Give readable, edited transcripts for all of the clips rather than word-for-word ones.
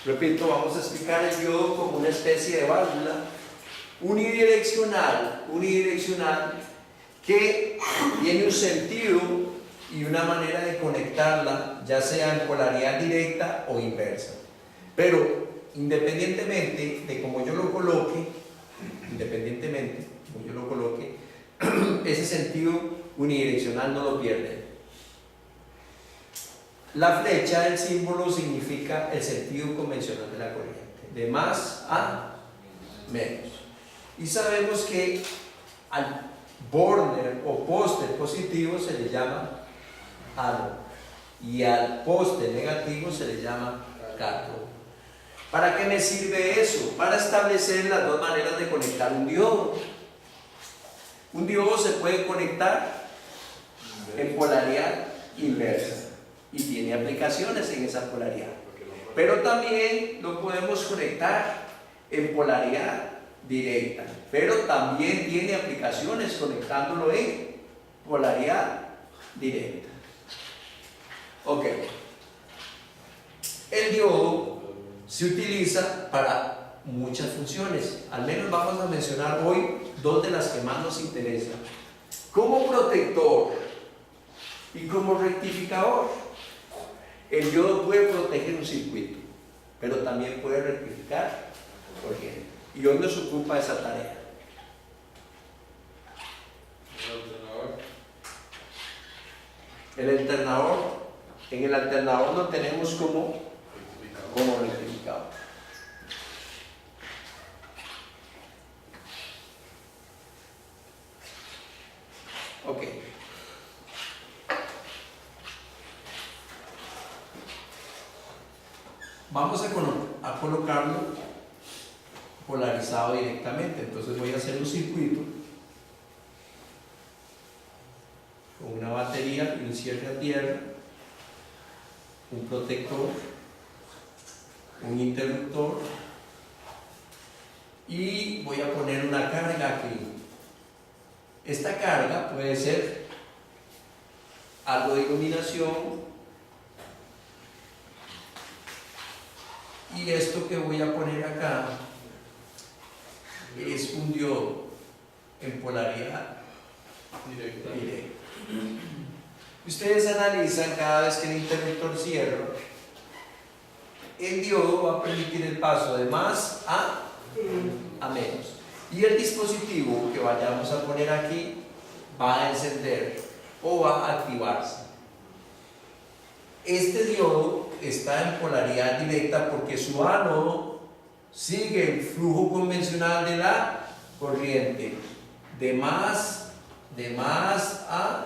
Repito, vamos a explicar el diodo como una especie de válvula unidireccional que tiene un sentido y una manera de conectarla, ya sea en polaridad directa o inversa. Pero independientemente de cómo yo lo coloque, ese sentido unidireccional no lo pierde. La flecha del símbolo significa el sentido convencional de la corriente, de más a menos. Y sabemos que al border o poste positivo se le llama ánodo y al poste negativo se le llama cátodo. ¿Para qué me sirve eso? Para establecer las dos maneras de conectar un diodo. Un diodo se puede conectar en polaridad inversa y tiene aplicaciones en esa polaridad, pero también lo podemos conectar en polaridad directa, pero también tiene aplicaciones conectándolo en polaridad directa. Ok, el diodo se utiliza para muchas funciones, al menos vamos a mencionar hoy dos de las que más nos interesan: como protector y como rectificador. El diodo puede proteger un circuito, pero también puede rectificar corriente. ¿Y hoy nos ocupa esa tarea? El alternador. En el alternador lo tenemos como rectificador. Ok. Vamos a colocarlo polarizado directamente. Entonces voy a hacer un circuito con una batería y un cierre a tierra, un protector, un interruptor, y voy a poner una carga aquí. Esta carga puede ser algo de iluminación, y esto que voy a poner acá es un diodo en polaridad directa. Ustedes analizan cada vez que el interruptor cierra, el diodo va a permitir el paso de más a menos, y el dispositivo que vayamos a poner aquí va a encender o va a activarse. Este diodo está en polaridad directa porque su ánodo sigue el flujo convencional de la corriente, de más a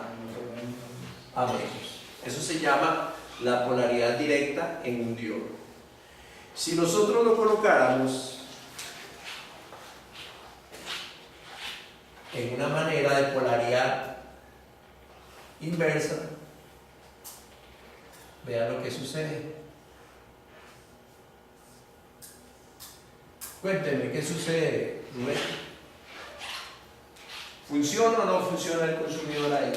menos. Eso se llama la polaridad directa en un diodo. Si nosotros lo colocáramos en una manera de polaridad inversa, vean lo que sucede. Cuéntenme, ¿qué sucede, Rubén? ¿Funciona o no funciona el consumidor ahí?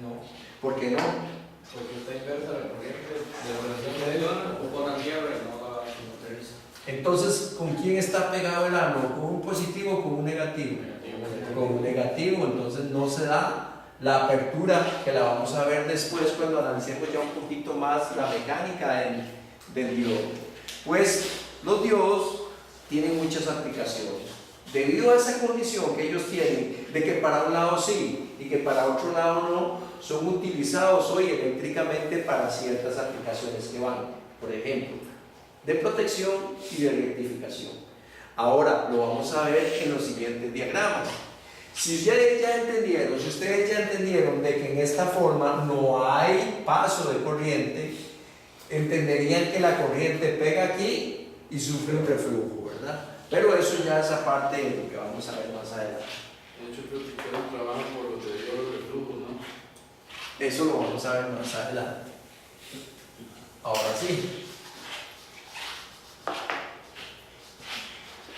No. ¿Por qué no? Porque está inversa la corriente de la relación de ion o con antiebre, no la sincroniza. Entonces, ¿con quién está pegado el ánodo? ¿Con un positivo o con un negativo? Con un negativo, entonces no se da la apertura que la vamos a ver después cuando analicemos ya un poquito más la mecánica del diodo. Pues los diodos tienen muchas aplicaciones. Debido a esa condición que ellos tienen de que para un lado sí y que para otro lado no, son utilizados hoy eléctricamente para ciertas aplicaciones que van, por ejemplo, de protección y de rectificación. Ahora lo vamos a ver en los siguientes diagramas. Si ustedes ya entendieron de que en esta forma no hay paso de corriente, entenderían que la corriente pega aquí y sufre un reflujo, ¿verdad? Pero eso ya es aparte de lo que vamos a ver más adelante. De hecho, creo que ustedes trabajan por lo que dio los reflujos, ¿no? Eso lo vamos a ver más adelante. Ahora sí,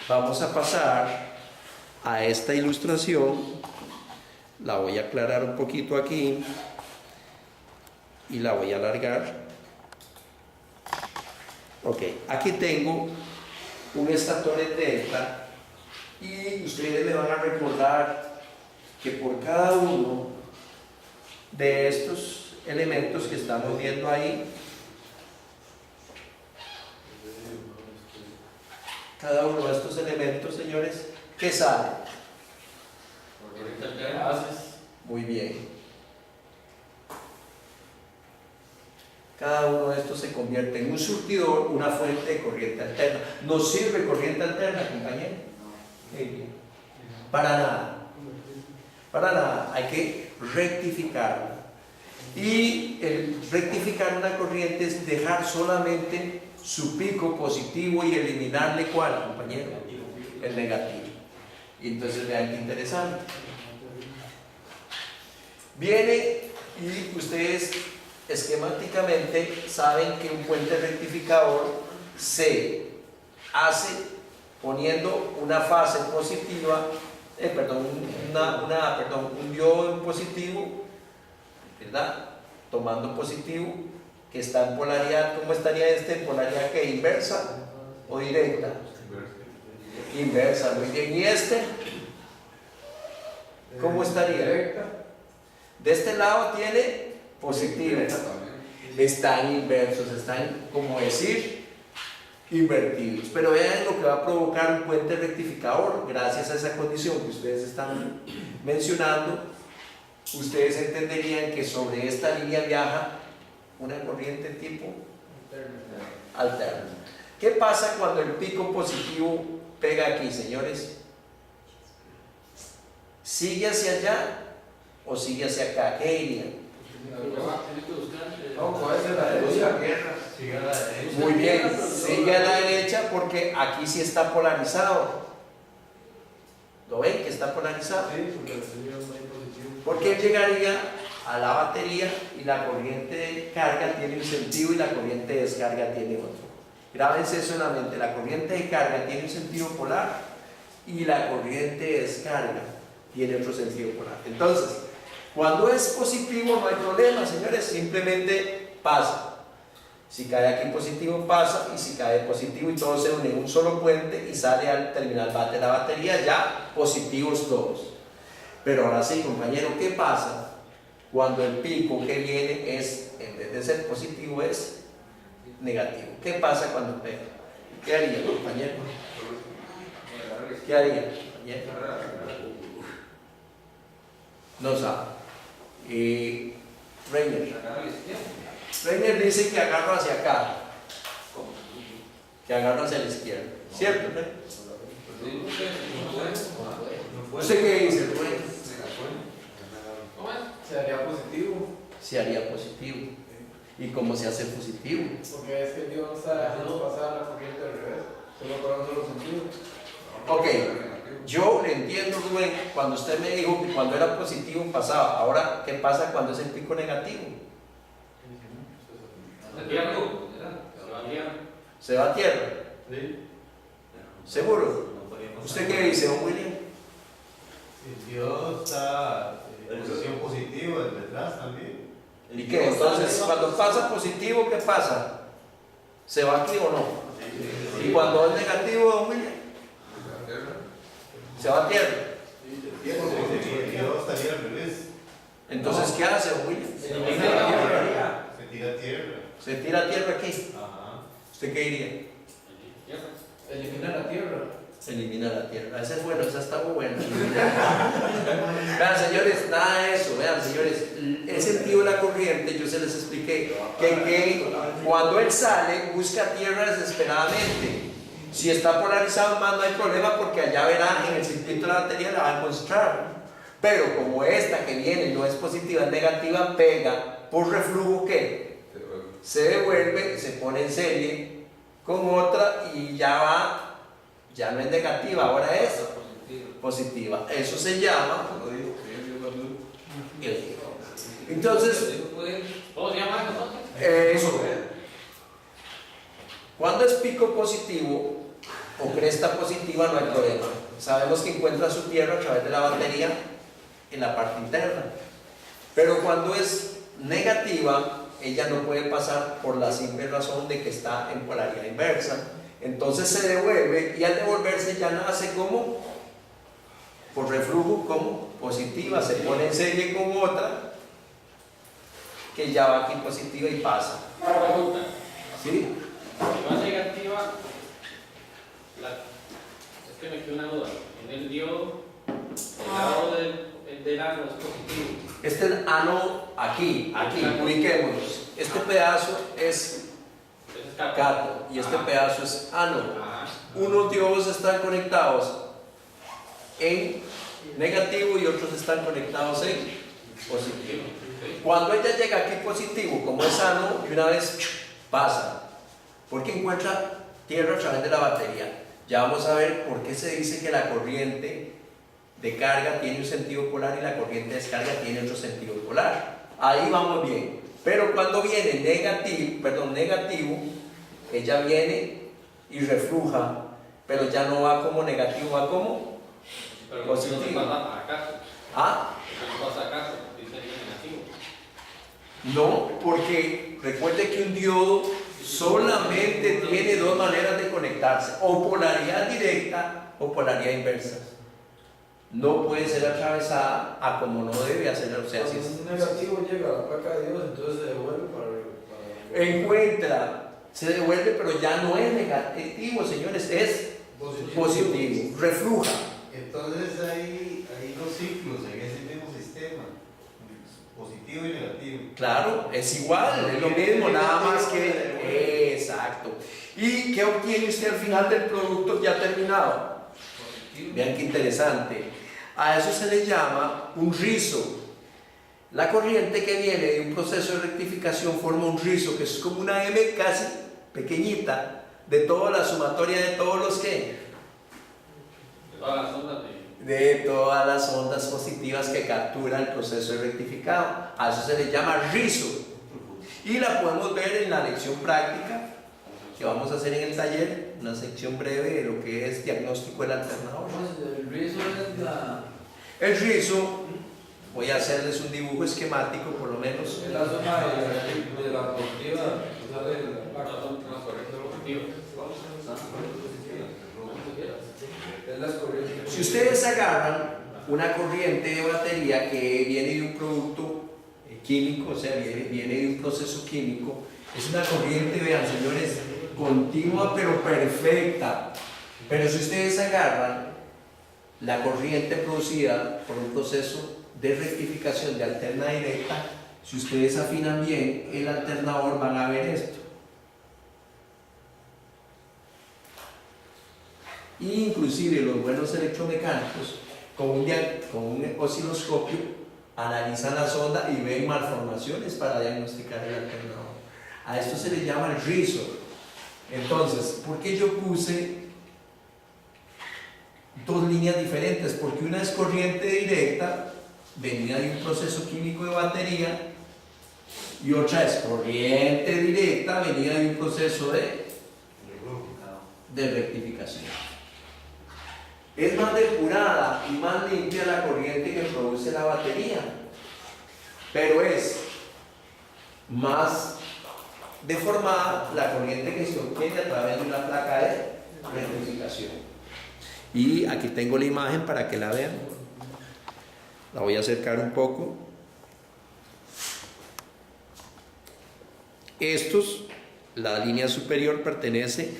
vamos a pasar a esta ilustración. La voy a aclarar un poquito aquí y la voy a alargar. Ok, aquí tengo un estator en delta y ustedes me van a recordar que por cada uno de estos elementos que estamos viendo ahí, cada uno de estos elementos, señores, ¿qué sale? Muy bien. Cada uno de estos se convierte en un surtidor, una fuente de corriente alterna. ¿Nos sirve corriente alterna, compañero? Para nada. Para nada. Hay que rectificarla. Y el rectificar una corriente es dejar solamente su pico positivo y eliminarle ¿cuál, compañero? El negativo. Y entonces vean qué interesante. Viene y ustedes esquemáticamente saben que un puente rectificador se hace poniendo una fase positiva, un diodo en positivo, ¿verdad? Tomando positivo, que está en polaridad. ¿Cómo estaría este? ¿En polaridad qué? ¿Inversa o directa? Inversa, muy bien. ¿Y este? ¿Cómo estaría? Directa. De este lado tiene positivo. Están inversos, están, como decir, invertidos. Pero vean lo que va a provocar un puente rectificador gracias a esa condición que ustedes están mencionando. Ustedes entenderían que sobre esta línea viaja una corriente tipo alterna. ¿Qué pasa cuando el pico positivo pega aquí, señores? ¿Sigue hacia allá o sigue hacia acá? ¿Qué dirían? No, puede ser la derecha. Sigue a la derecha. Muy bien, sigue a la derecha porque aquí sí está polarizado. ¿Lo ven que está polarizado? Sí, porque el señor es muy positivo. Porque él llegaría a la batería y la corriente de carga tiene un sentido y la corriente de descarga tiene otro. Grábense eso en la mente, la corriente de carga tiene un sentido polar y la corriente de descarga tiene otro sentido polar. Entonces, cuando es positivo no hay problema, señores, simplemente pasa. Si cae aquí positivo pasa, y si cae positivo y todo se une en un solo puente y sale al terminal de la batería, ya positivos todos. Pero ahora sí, compañero, ¿qué pasa cuando el pico que viene es, en vez de ser positivo, es negativo? ¿Qué pasa cuando pega? ¿Qué haría, compañero? ¿Qué haría, compañero? No sabe. Reiner dice que agarra hacia acá, que agarra hacia la izquierda, ¿cierto? ¿Usted qué dice, Rubén? Se haría positivo. Se haría positivo. ¿Y cómo se hace positivo? Porque es que Dios no está dejando pasar la corriente al revés. Solo para un solo sentido. Ok, yo le entiendo, Rubén, cuando usted me dijo que cuando era positivo pasaba. Ahora, ¿qué pasa cuando es el pico negativo? Se va a tierra. ¿Seguro? ¿Usted qué dice, don William? Si Dios está en posición positiva detrás también. ¿Y qué? Entonces, cuando pasa positivo, ¿qué pasa? ¿Se va aquí o no? ¿Y cuando es negativo, don William? Se va a tierra. Dios estaría al revés. Entonces, ¿qué hace, don William? Se tira a tierra. Se tira a tierra aquí. Ajá. ¿Usted qué diría? Elimina la tierra. Elimina la tierra. Esa es buena, esa está muy buena. Vean, señores, nada de eso. Vean, señores, el sentido de la corriente, yo se les expliqué que cuando él sale, busca tierra desesperadamente. Si está polarizado más no hay problema porque allá verán en el circuito de la batería la va a encontrar. Pero como esta que viene no es positiva, es negativa, pega por reflujo que se devuelve, se pone en serie con otra y ya no es negativa, ahora es positiva. Eso se llama el. Entonces, eso. Cuando es pico positivo o cresta positiva no hay problema. Sabemos que encuentra su tierra a través de la batería en la parte interna. Pero cuando es negativa, ella no puede pasar por la simple razón de que está en polaridad inversa. Entonces se devuelve y al devolverse ya nace como, por reflujo, como positiva, se pone en serie con otra que ya va aquí positiva y pasa. Pregunta. ¿Sí? Si va negativa, es que me quedó una duda. En el diodo, el lado del ano es positivo. Este es ano aquí, ubiquémonos. Este pedazo es cato y este pedazo es ano. Unos diodos están conectados en negativo y otros están conectados en positivo. Cuando ella llega aquí positivo, como es ano, y una vez pasa, porque encuentra tierra a través de la batería. Ya vamos a ver por qué se dice que la corriente de carga tiene un sentido polar y la corriente de descarga tiene otro sentido polar. Ahí vamos bien. Pero cuando viene negativo, ella viene y refluja, pero ya no va como negativo, va como positivo. ¿Ah? No, porque recuerde que un diodo solamente tiene dos maneras de conectarse, o polaridad directa o polaridad inversa. No puede ser atravesada a como no debe hacerlo. O sea, si un negativo llega a la placa de Dios, entonces se devuelve para se devuelve, pero ya no es negativo, señores, es positivo, refluja. Entonces hay dos ciclos en ese mismo sistema, positivo y negativo. Claro, es igual, es lo mismo, nada más que... Exacto. ¿Y qué obtiene usted al final del producto ya terminado? Vean qué interesante. A eso se le llama un rizo. La corriente que viene de un proceso de rectificación forma un rizo que es como una M casi pequeñita de toda la sumatoria de todos los que... De todas las ondas positivas que captura el proceso de rectificado. A eso se le llama rizo. Y la podemos ver en la lección práctica que vamos a hacer en el taller, una sección breve de lo que es diagnóstico del alternador. el rizo es la... El rizo, voy a hacerles un dibujo esquemático por lo menos. Es la zona de la positiva, Si ustedes agarran una corriente de batería que viene de un producto químico, o sea, viene de un proceso químico, es una corriente, vean señores, continua pero perfecta. Pero si ustedes agarran la corriente producida por un proceso de rectificación de alterna directa, si ustedes afinan bien el alternador van a ver esto. Inclusive los buenos electromecánicos con un osciloscopio analizan la sonda y ven malformaciones para diagnosticar el alternador. A esto se le llama el rizo. Entonces, ¿por qué yo puse dos líneas diferentes? Porque una es corriente directa, venida de un proceso químico de batería, y otra es corriente directa, venida de un proceso de rectificación. Es más depurada y más limpia la corriente que produce la batería, pero es más deformada la corriente que se obtiene a través de una placa de rectificación. Y aquí tengo la imagen para que la vean. La voy a acercar un poco. La línea superior pertenece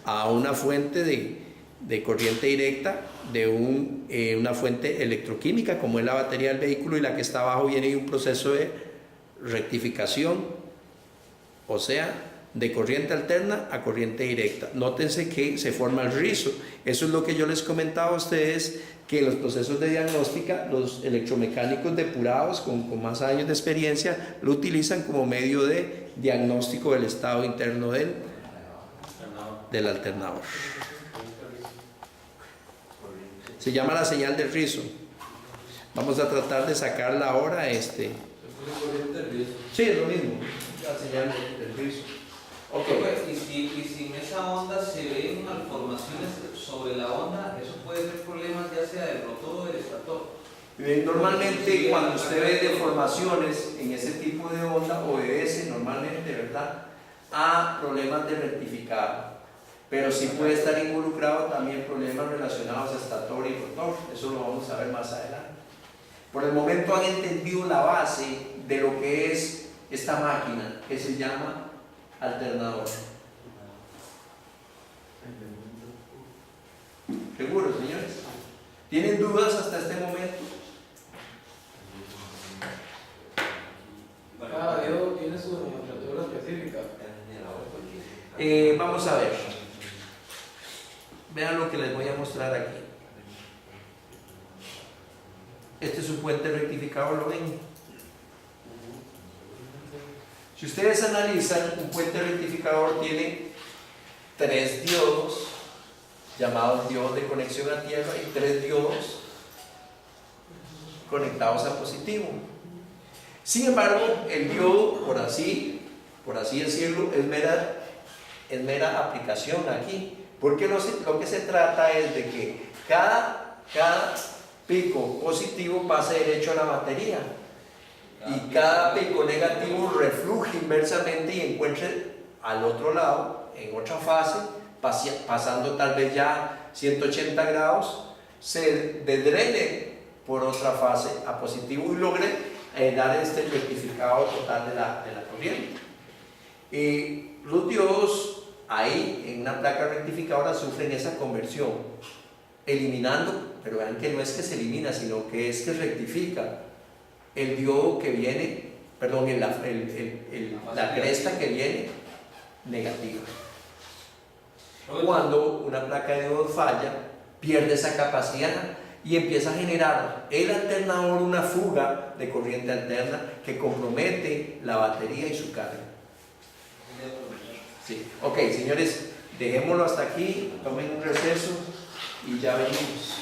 a una fuente de corriente directa de una fuente electroquímica como es la batería del vehículo, y la que está abajo viene de un proceso de rectificación, o sea, de corriente alterna a corriente directa. Nótense que se forma el rizo. Eso es lo que yo les comentaba a ustedes, que en los procesos de diagnóstica los electromecánicos depurados con más años de experiencia lo utilizan como medio de diagnóstico del estado interno del alternador. Se llama la señal del rizo. Vamos a tratar de sacarla ahora. Sí, es lo mismo. La señal del rizo. Okay. Y si en esa onda se ven malformaciones sobre la onda, eso puede ser problemas ya sea del rotor o del estator. Normalmente cuando usted ve deformaciones en ese tipo de onda, obedece normalmente, ¿verdad?, a problemas de rectificado. Pero sí puede estar involucrado también problemas relacionados a estator y rotor. Eso lo vamos a ver más adelante. Por el momento han entendido la base de lo que es esta máquina que se llama alternador. ¿Seguros, señores? ¿Tienen dudas hasta este momento? Cada Dios tiene su nomenclatura específica. Vamos a ver. Vean lo que les voy a mostrar aquí. Este es un puente rectificador, ¿lo ven? Si ustedes analizan, un puente rectificador tiene 3 diodos, llamados diodos de conexión a tierra, y 3 diodos conectados a positivo. Sin embargo, el diodo, por así decirlo, es mera aplicación aquí, porque lo que se trata es de que cada pico positivo pase derecho a la batería y cada pico negativo refluje inversamente y encuentre al otro lado, en otra fase, pasando tal vez ya 180 grados, se desdrene por otra fase a positivo y logre dar este rectificado total de la corriente. Los diodos ahí en una placa rectificadora sufren esa conversión, eliminando, pero vean que no es que se elimina, sino que es que rectifica el diodo que viene, perdón, la cresta que viene negativa. Cuando una placa de diodos falla, pierde esa capacidad y empieza a generar el alternador una fuga de corriente alterna que compromete la batería y su carga. Sí. Ok, señores, dejémoslo hasta aquí, tomen un receso y ya venimos.